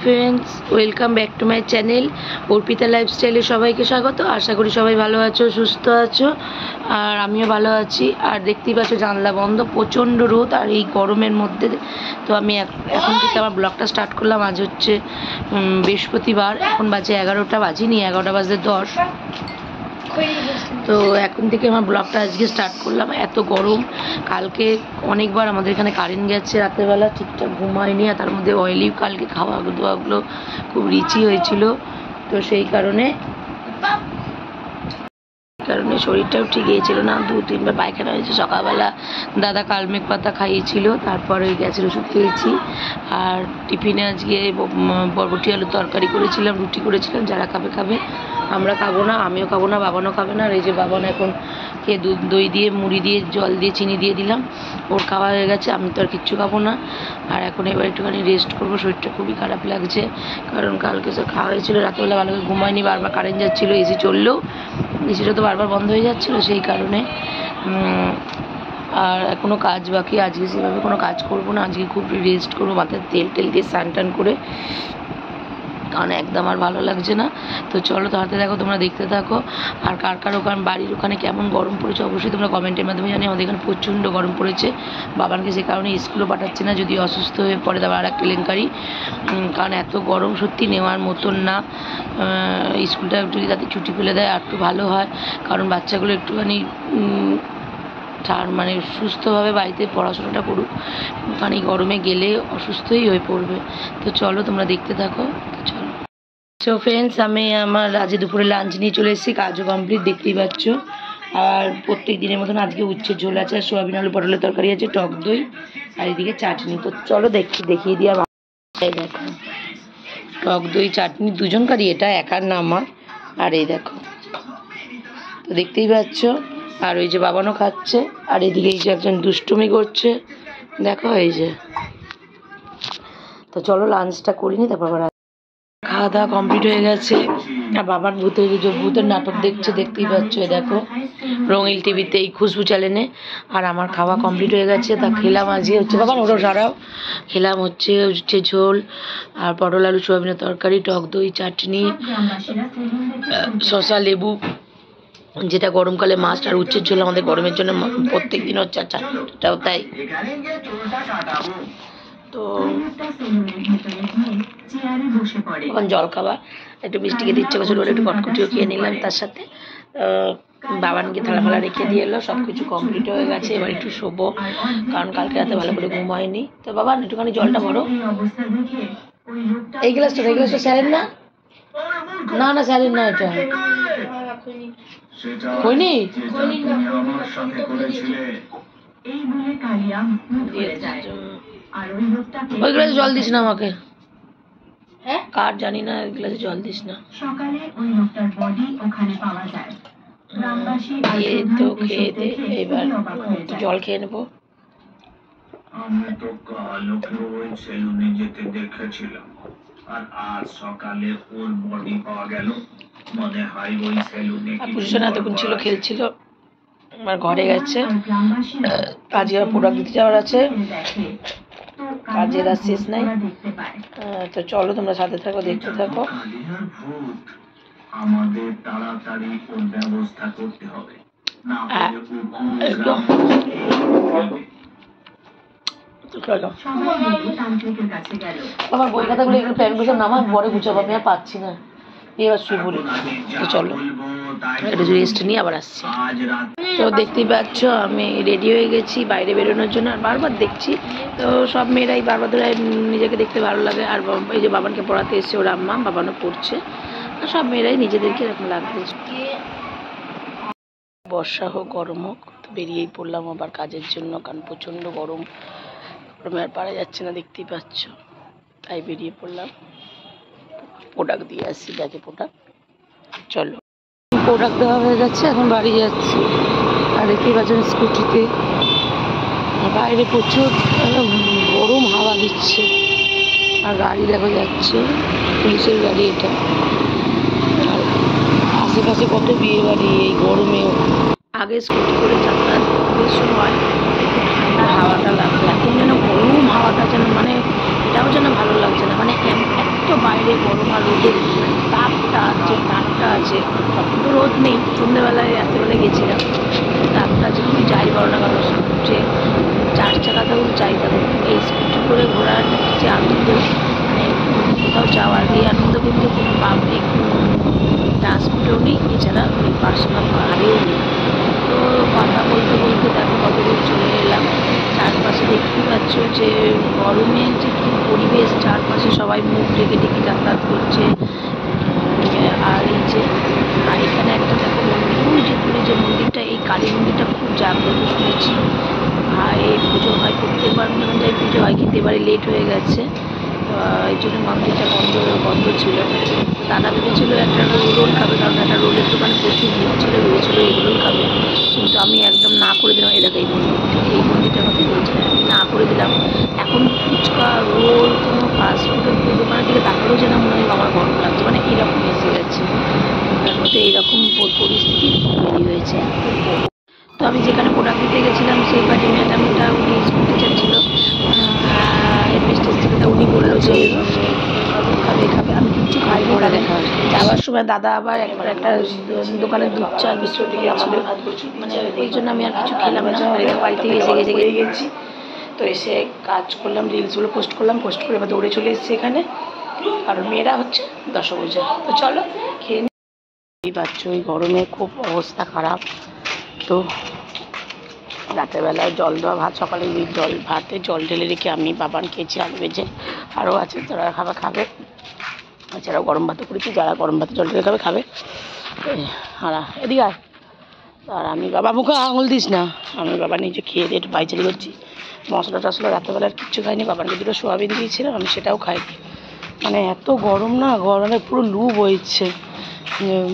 Friends welcome back to my channel Arpita लाइफस्टाइले सबाइके स्वागत। आशा करी सबाई भालो आछो सुस्थ आछो और आमिও भालो आছি। আর দেখতেই পাচ্ছ জানলা বন্ধ, প্রচণ্ড রোদ আর এই গরমের মধ্যে তো আমি এখন থেকে আমার ব্লগটা স্টার্ট করলাম। আজ হচ্ছে বৃহস্পতিবার, এখন বাজে 11টা, বাজিনি 11টা বাজে 10। তো এখন থেকে আমার ব্লগটা আজকে স্টার্ট করলাম। এত গরম, কালকে অনেকবার আমাদের এখানে কারেন্ট গেছে, রাতেরবেলা ঠিকঠাক ঘুমায়নি, আর তার মধ্যে অয়েলি কালকে খাওয়া দাওয়াগুলো খুব রিচি হয়েছিল। তো সেই কারণে শরীরটাও ঠিক গিয়েছিল না, 2-3বার পায়খানা হয়েছে। সকালবেলা দাদা কালমেঘ পাতা খাইয়েছিল, তারপরে গ্যাসের ওষুধ খেয়েছি। আর টিফিনে আজকে বরবটি আলুর তরকারি করেছিলাম, রুটি করেছিলাম। যারা খাবে খাবে, আমরা খাবো না, আমিও খাবো না, বাবানও খাবে না। আর এই যে বাবান এখন খেয়ে দুধ দই দিয়ে মুড়ি দিয়ে জল দিয়ে চিনি দিয়ে দিলাম, ওর খাওয়া হয়ে গেছে। আমি তো আর কিচ্ছু খাবো না। আর এখন এবার একটুখানি রেস্ট করবো। শরীরটা খুবই খারাপ লাগছে, কারণ কালকে সব খাওয়া হয়েছিল, রাতেবেলা ভালো করে ঘুমায়নি, বারবার কারেন্ট যাচ্ছিলো, এসি চললেও এসিটা তো বারবার বন্ধ হয়ে যাচ্ছিলো, সেই কারণে। আর এখনও কাজ বাকি, আজকে সেভাবে কোনো কাজ করবো না, আজকে খুব রেস্ট করবো, মাথায় তেল টেল দিয়ে স্নান টান করে, কারণ একদম আর ভালো লাগছে না। তো চলো তাড়াতাড়ি দেখো, তোমরা দেখতে থাকো। আর কার কার ওখানে বাড়ির ওখানে কেমন গরম পড়েছে অবশ্যই তোমরা কমেন্টের মাধ্যমে জানি। আমাদের এখানে প্রচণ্ড গরম পড়েছে। বাবানকে সে কারণে স্কুলও পাঠাচ্ছে না, যদি অসুস্থ হয়ে পড়ে তারপর আর এক কেলেঙ্কারি, কারণ এত গরম সত্যি নেওয়ার মতন না। স্কুলটা যদি তাতে ছুটি ফেলে দেয় আর একটু ভালো হয়, কারণ বাচ্চাগুলো একটুখানি মানে সুস্থভাবে বাড়িতে পড়াশোনাটা করুক, কারণ এই গরমে গেলে অসুস্থই হয়ে পড়বে। তো চলো তোমরা দেখতে থাকো। চলো। সো ফ্রেন্ডস, আমি আমার আজ দুপুরে লাঞ্চ নিয়ে চলে এসেছি, কাজও কমপ্লিট, দেখতেই পাচ্ছ। আর প্রত্যেক দিনের মতন আজকে উচ্ছে ঝোল আছে, আর সোয়াবিন আলু পটলের তরকারি আছে, টক দই, আর এদিকে চাটনি। তো চলো দেখিয়ে দিই। আর দেখো টক দই চাটনি দুজনকারই, এটা একার না আমার। আর এই দেখো, তো দেখতেই পাচ্ছ। আর ওই যে বাবানও খাচ্ছে, আর এদিকে এই যে একজন দুষ্টুমি করছে, দেখো এই যে। তো চলো লাঞ্চটা করিনি, তারপর খাওয়া দাওয়া কমপ্লিট হয়ে গেছে। আর বাবার ভূতের নাটক দেখছে, দেখতেই পাচ্ছ, দেখো রঙিল টিভিতে, এই খুশবু চ্যানেলে। আর আমার খাওয়া কমপ্লিট হয়ে গেছে। তা খেলাম আজকে হচ্ছে, বাবা ওটাও সারাও, খেলাম হচ্ছে ঝোল আর পটল আলু সোয়াবিনের তরকারি, টক দই, চাটনি, শসা, লেবু, যেটা গরমকালে মাছ, আর উচ্ছের ঝোল আমাদের গরমের জন্য প্রত্যেক দিন হচ্ছে, চাটাও তাই। তো এখন জল খাবার, একটু মিষ্টি খেতে ইচ্ছে করছিল, একটু কটকটিও খেয়ে নিলাম তার সাথে। বাবানকে থালা ফালা রেখে দিয়ে এলো, সব কিছু কমপ্লিট হয়ে গেছে। এবার একটু শোবো, কারণ কালকে রাতে ভালো করে ঘুম হয়নি। তো বাবা একটুখানি জলটা ভরো। এই গ্লাসটা স্যারের না, না না স্যারের না, এটা হয়নি। ওই গ্লাসে জল দিস না আমাকে, কার জানি না, ওই গ্লাসে জল দিস না। তো খেয়ে দে, এবার জল খেয়ে নেবো। আমি তো কালকে ওই সেলুনে যেতে দেখেছিলাম, আর আজ সকালে ওর বডি পাওয়া গেল। মনে হয় ওই সেলুনে পুরুষরা এতক্ষণ ছিল, খেলছিল, আমার ঘরে গেছে। কাজে আর প্রোডাক্ট দিতে যাওয়ার আছে, কাজের আর শেষ নাই। তো চলো তোমরা সাথে থাকো, দেখতে থাকো। আমাদের তাড়াতাড়ি ওর ব্যবস্থা করতে হবে, না আমার বই খাতাগুলো একটু প্যান্ট গুছো নামার পরে গুছাবো, আমি আর পাচ্ছি না, এবার শুয়ে বলি। তো চলো একটু রেস্ট নিয়ে আবার আসছি। তো দেখতেই পাচ্ছ আমি রেডি হয়ে গেছি বাইরে বেরোনোর জন্য। আর বারবার দেখছি, তো সব মেয়েরাই বারবার ধরে নিজেকে দেখতে ভালো লাগে। আর এই যে বাবানকে পড়াতে এসছে ওর আম্মা, বাবানও পড়ছে, আর সব মেয়েরাই নিজেদেরকে এরকম লাগবে। বর্ষা হোক গরম হোক, তো বেরিয়েই পড়লাম আবার কাজের জন্য, কারণ প্রচণ্ড গরমে আর পারা যাচ্ছে না, দেখতেই পাচ্ছ, তাই বেরিয়ে পড়লাম। প্রোডাক্ট দিয়ে আসছি, ব্যাগে প্রোডাক্ট। চলো প্রোডাক্ট দেওয়া হয়ে গেছে, এখন বাড়ি যাচ্ছি। আর দেখতেই পাচ্ছেন স্কুটিতে বাইরে প্রচুর গরম হাওয়া দিচ্ছে, আর গাড়ি দেখো যাচ্ছে, পুলিশের গাড়ি এটা। আর আশেপাশে কত বিয়ে বাড়ি এই গরমেও। আগে স্কুটি করে যাতায়াতের সময় ঠান্ডা হাওয়াটা লাগতো, এখন যেন গরম হাওয়াটা যেন, মানে এটাও যেন ভালো লাগছে না, মানে এত রোদের তাপটা আছে তখন তো রোদ নেই, সন্ধ্যেবেলায় রাত্রেবেলায় গেছিলাম, তাপটা আছে কিন্তু যাই বলো না কেন যে 4 চাকাতেও যাই তবে এই স্কুটি করে ঘোরার যে আনন্দ, মানে কোথাও যাওয়ার এই আনন্দ কিন্তু কোনো পাবলিক ট্রান্সপোর্টেও নেই, এছাড়া ওই পার্সোনাল গাড়িও নেই। তো কথা বলতে বলতে দেখো কতদূর চলে এলাম। চারপাশে দেখতেই পাচ্ছ যে গরমে যে কী পরিবেশ, চারপাশে সবাই মুখ ঢেকে ঢেকে যাতায়াত করছে। আর এই যে আর এখানে একটা দেখো মন্দির, ওই যে দূরে যে মন্দিরটা, এই কালী মন্দিরটা খুব জাগ্রত শুনেছি, আর এই পুজো হয় প্রত্যেকবার যখন যাই পুজো হয়, কিন্তু এবারে লেট হয়ে গেছে, এই জন্য মন্দিরটা বন্ধ ছিল। দাদা ভেবেছিল একটা রোল খাবে, কারণ একটা রোলের দোকানে প্রচুর ভিড় ছিল, ভেবেছিল এই রোল খাবে, কিন্তু আমি একদম না করে দিলাম। এই দেখো এই মন্দিরটার মধ্যে বলছিলাম, আমি না করে দিলাম। এখন ফুচকা রোল কোনো ফাস্টফুডের দোকানের দিকে তাকালেও যেন মনে হয় আমার গরম লাগছে, মানে এরকম এসে গেছে, তার মধ্যে এইরকম পরিস্থিতি তৈরি হয়েছে। তো আমি যেখানে প্রোডাক্ট দিতে গেছিলাম সেই বাড়ি ম্যাডামটা, উনি স্কুল টিচার ছিল, হেডমিস্ট্রেস ছিল, তা উনি বললো যে খাবে, আমি কিচ্ছু খাই না। যাওয়ার সময় দাদা আবার একবার একটা দোকানে দুধ চা বিস্কুট দিয়েছিল, মানে ওই জন্য আমি আর কিছু খেলাম না, বাড়ি থেকে এসে গেছি। তো এসে কাজ করলাম, রিলসগুলো পোস্ট করলাম, পোস্ট করে এবার দৌড়ে চলে এসেছি এখানে, কারণ মেয়েরা হচ্ছে দশভূজা। তো চলো খেয়ে নিই। পাচ্ছ ওই গরমে খুব অবস্থা খারাপ। তো রাতেরবেলায় জল দেওয়া ভাত, সকালে ভাতে জল ঢেলে রেখে আমি বাবান খেয়েছি, আলু ভেজে, আরও আছে যারা খাবে, এছাড়াও গরম ভাতও করেছি, যারা গরম ভাতে জল ঢেলে খাবে। আর এদিকে আর আমি বাবা মুখে আঙুল দিস না, আমি বাবা নিজে খেয়ে দিয়ে একটু পাইচারি করছি। মশলা টশলা রাতেরবেলার কিচ্ছু খাইনি, বাবাকে দুটো সোয়াবিন দিয়েছিলাম, আমি সেটাও খাইনি। মানে এত গরম না, গরমে পুরো লু বইছে,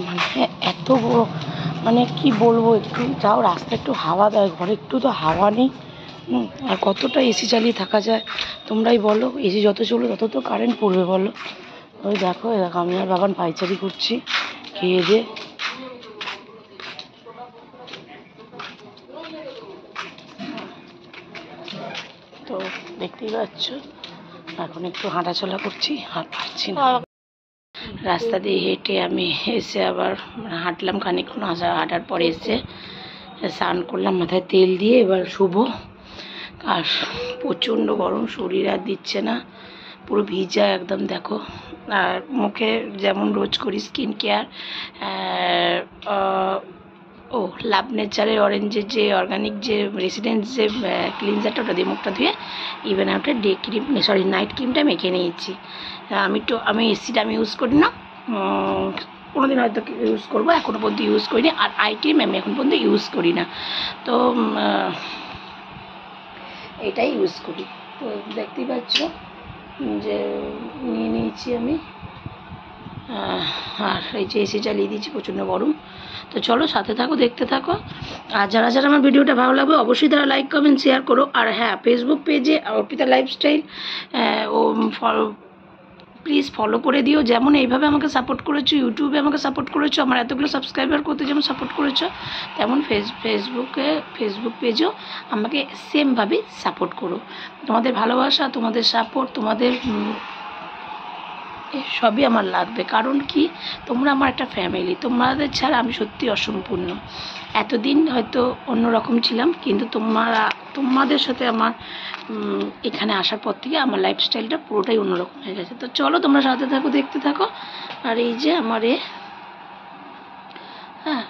মানে এত মানে কি বলবো, একটু যাও রাস্তায় একটু হাওয়া দেয়, ঘরে একটু তো হাওয়া নেই। আর কতটা এসি চালিয়ে থাকা যায় তোমরাই বলো, এসি যত চলবে তত তো কারেন্ট পড়বে বলো। ওই দেখো আমি আর বাবান পাইচারি করছি খেয়ে দিয়ে। তো দেখতেই পাচ্ছ এখন একটু হাঁটাচলা করছি, আর পারছি না। রাস্তা দিয়ে হেঁটে আমি এসে আবার হাঁটলাম খানিকক্ষণ, হাঁটার পরে এসে স্নান করলাম, মাথায় তেল দিয়ে এবার শুবো। আর প্রচণ্ড গরম, শরীর আর দিচ্ছে না, পুরো ভিজা একদম দেখো। আর মুখে যেমন রোজ করি স্কিন কেয়ার, লাভ নেচারের অরেঞ্জের যে অর্গানিক যে রেসিডেন্স যে ক্লিনজারটা, ওটা দিয়ে মুখটা ধুয়ে ইভেন আউটের ডে ক্রিম নাইট ক্রিমটা মেখে নিয়েছি। আমি এসিটা আমি ইউজ করি না, কোনো দিন হয়তো ইউজ করবো, এখনও পর্যন্ত ইউজ করিনি। আর আই ক্রিম আমি এখন পর্যন্ত ইউজ করি না, তো এটাই ইউজ করি। তো দেখতেই পাচ্ছ যে নিয়ে নিয়েছি আমি, আর এই যে এসি চালিয়ে দিয়েছি, প্রচণ্ড গরম। তো চলো সাথে থাকো, দেখতে থাকো। আর যারা আমার ভিডিওটা ভালো লাগবে অবশ্যই তারা লাইক কমেন্ট শেয়ার করো। আর হ্যাঁ, ফেসবুক পেজে অর্পিতা লাইফস্টাইল প্লিজ ফলো করে দিও। যেমন এইভাবে আমাকে সাপোর্ট করেছো, ইউটিউবে আমাকে সাপোর্ট করেছো, আমার এতগুলো সাবস্ক্রাইবার করতে যেমন সাপোর্ট করেছো, তেমন ফেসবুক পেজেও আমাকে সেমভাবে সাপোর্ট করো। তোমাদের ভালোবাসা, তোমাদের সাপোর্ট, তোমাদের সবই আমার লাগবে, কারণ কি তোমরা আমার একটা ফ্যামিলি, তোমাদের ছাড়া আমি সত্যি অসম্পূর্ণ। এতদিন হয়তো অন্যরকম ছিলাম, কিন্তু তোমাদের সাথে আমার এখানে আসার পর থেকে আমার লাইফস্টাইলটা পুরোটাই অন্যরকম হয়ে গেছে। তো চলো তোমরা সাথে থাকো, দেখতে থাকো। আর এই যে আমার হ্যাঁ,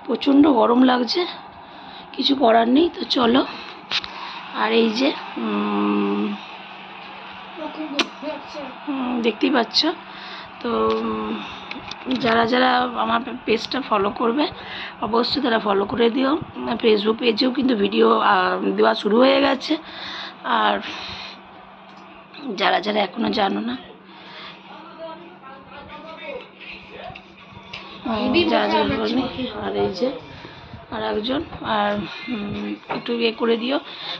প্রচণ্ড গরম লাগছে, কিছু করার নেই। তো চলো, আর এই যে দেখতেই পাচ্ছ। তো যারা আমার পেজটা ফলো করবে অবশ্যই তারা ফলো করে দিও। ফেসবুক পেজেও কিন্তু ভিডিও দেওয়া শুরু হয়ে গেছে। আর যারা এখনো জানো না, যারা বলি, আর এই যে আর একজন। আর একটু ইয়ে করে দিও,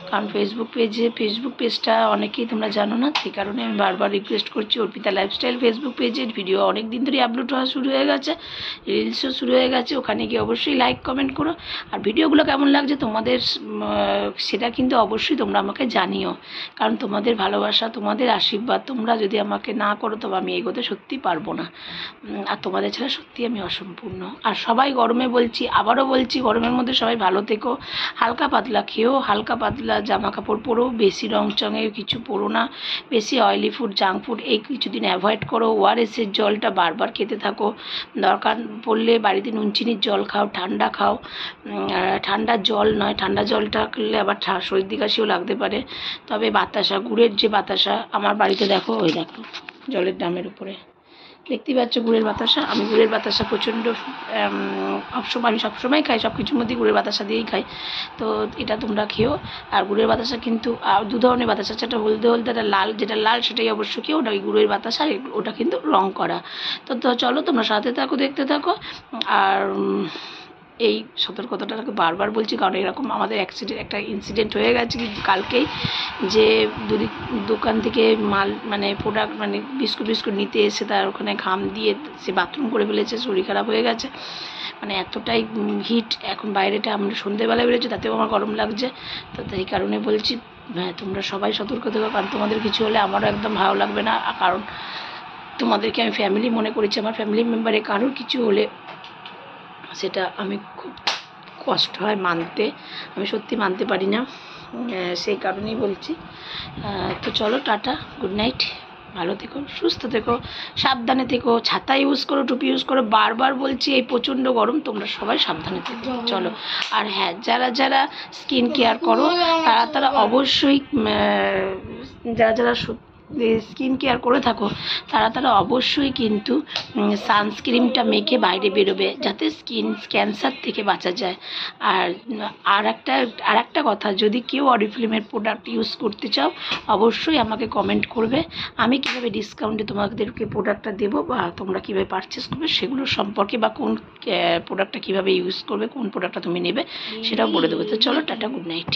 কারণ ফেসবুক পেজটা অনেকেই তোমরা জানো না, সেই কারণে আমি বারবার রিকোয়েস্ট করছি। অর্পিতা লাইফস্টাইল ফেসবুক পেজের ভিডিও অনেক দিন ধরে আপলোড হওয়া শুরু হয়ে গেছে, রিলসও শুরু হয়ে গেছে, ওখানে গিয়ে অবশ্যই লাইক কমেন্ট করো। আর ভিডিওগুলো কেমন লাগছে তোমাদের সেটা কিন্তু অবশ্যই তোমরা আমাকে জানিও, কারণ তোমাদের ভালোবাসা, তোমাদের আশীর্বাদ তোমরা যদি আমাকে না করো তবে আমি এগোতে সত্যি পারবো না। আর তোমাদের ছাড়া সত্যি আমি অসম্পূর্ণ। আর সবাই গরমে বলছি, আবারও বলছি, গরমের মধ্যে সবাই ভালো থেকো, হালকা পাতলা খেও, হালকা পাতলা জামা কাপড় পরো, বেশি রং চঙে কিছু পরো না, বেশি অয়েলি ফুড জাঙ্ক ফুড এই কিছুদিন অ্যাভয়েড করো। ওআরএসের জলটা বারবার খেতে থাকো, দরকার পড়লে বাড়িতে নুন চিনির জল খাও, ঠান্ডা খাও, ঠান্ডা জল নয়, ঠান্ডা জলটা খেলে আবার সর্দি কাশিও লাগতে পারে। তবে বাতাসা, গুড়ের যে বাতাসা, আমার বাড়িতে দেখো, ওই দেখো জলের ড্রামের উপরে দেখতেই পাচ্ছ গুড়ের বাতাসা। আমি গুড়ের বাতাসা প্রচণ্ড আমি সবসময় খাই, সব কিছুর মধ্যেই গুড়ের বাতাসা দিয়েই খাই। তো এটা তোমরা খেও। আর গুড়ের বাতাসা কিন্তু দু ধরনের বাতাসা আছে, একটা হলদে হলদে, একটা লাল, যেটা লাল সেটাই অবশ্য খেও, ওটা ওই গুড়ের বাতাসা, আর ওটা কিন্তু রং করা। তো চলো তোমরা সাথে থাকো, দেখতে থাকো। আর এই সতর্কতাটাকে বারবার বলছি, কারণ এরকম আমাদের একটা ইনসিডেন্ট হয়ে গেছে কিন্তু কালকেই, যে দোকান থেকে মাল মানে প্রোডাক্ট মানে বিস্কুট নিতে এসে তার ওখানে ঘাম দিয়ে সে বাথরুম করে ফেলেছে, শরীর খারাপ হয়ে গেছে। মানে এতটাই হিট এখন বাইরেটা, আমরা সন্ধ্যেবেলায় বেরোচ্ছি, তাতেও আমার গরম লাগছে। তো এই কারণে বলছি, হ্যাঁ তোমরা সবাই সতর্ক থেকো, কারণ তোমাদের কিছু হলে আমারও একদম ভালো লাগবে না। কারণ তোমাদেরকে আমি ফ্যামিলি মনে করেছি, আমার ফ্যামিলি মেম্বারে কারোর কিছু হলে সেটা আমি খুব কষ্ট হয় মানতে, আমি সত্যি মানতে পারি না, সেই কারণেই বলছি। তো চলো, টাটা, গুড নাইট, ভালো থেকো, সুস্থ থেকো, সাবধানে থেকো, ছাতা ইউজ করো, টুপি ইউজ করো, বারবার বলছি এই প্রচণ্ড গরম, তোমরা সবাই সাবধানে থেকো। চলো। আর হ্যাঁ, যারা স্কিন কেয়ার করো তারা অবশ্যই, যারা স্কিন কেয়ার করে থাকো তারা অবশ্যই কিন্তু সানস্ক্রিনটা মেখে বাইরে বেরোবে, যাতে স্কিন ক্যান্সার থেকে বাঁচা যায়। আর একটা কথা, যদি কেউ অরিফ্লেমের প্রোডাক্ট ইউজ করতে চাও অবশ্যই আমাকে কমেন্ট করবে, আমি কীভাবে ডিসকাউন্টে তোমাদেরকে প্রোডাক্টটা দেবো, বা তোমরা কীভাবে পারচেস করবে সেগুলো সম্পর্কে, বা কোন প্রোডাক্টটা কীভাবে ইউজ করবে, কোন প্রোডাক্টটা তুমি নেবে সেটাও বলে দেবো। তো চলো, টাটা, গুড নাইট।